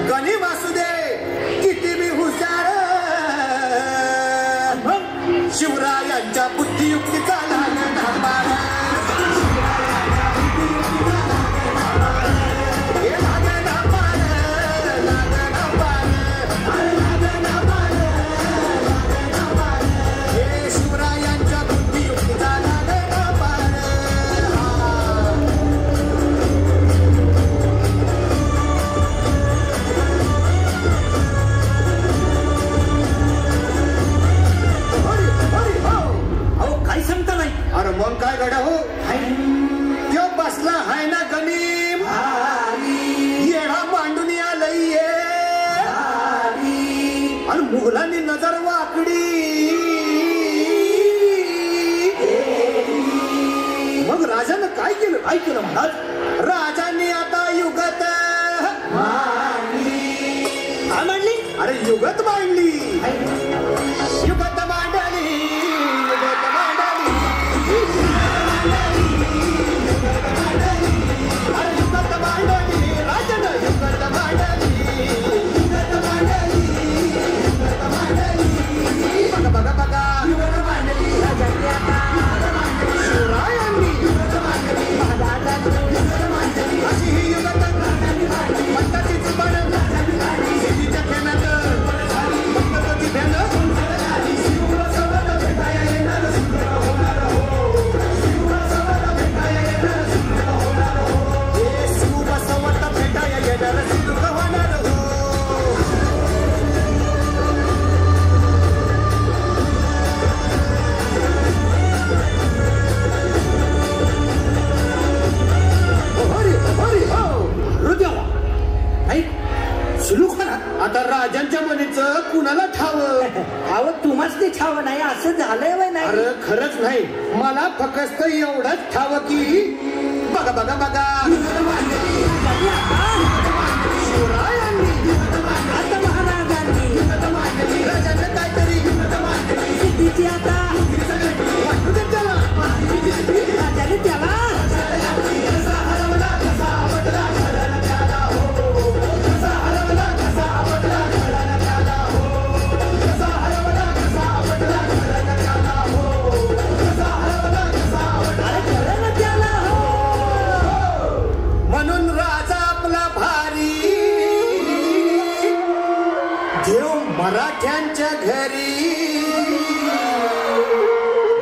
गणी वासुदे किती बी हुशार शिवरायांच्या बुद्धियुक्तीचा लागला पार मग काय गडा हो त्यो बसला हाय ना गणिम येडा मांडून आलंय आणि मुघलांनी नजर वाकडी मग राजानं काय केलं महाराज राजांनी आता युगत काय मांडली अरे युगत मांडली युगत मांडली आता राजांच्या मनीचं कुणाला ठाव तुम्हाच ते ठाव नाही असं झालंय वय नाही अरे खरंच नाही मला फक्त एवढंच ठाव की बघा बघा बघा शिवरायांनी आता महाराजांनी राजांना काहीतरी सिद्धीची आता वाटू दे त्याला राजाने त्याला म्हणून राजा आपला भारी देव मराठ्यांच्या घरी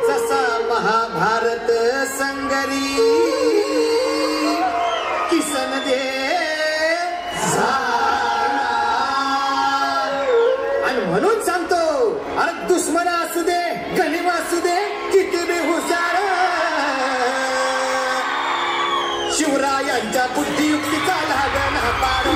जसा महाभारत संगरी किसन दे आणि म्हणून सांगतो अरे दुश्मन असू दे गनिम असू दे किती बी हुशार शिवरायांच्या बुद्धियुक्तीचा लागला पार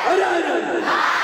अरे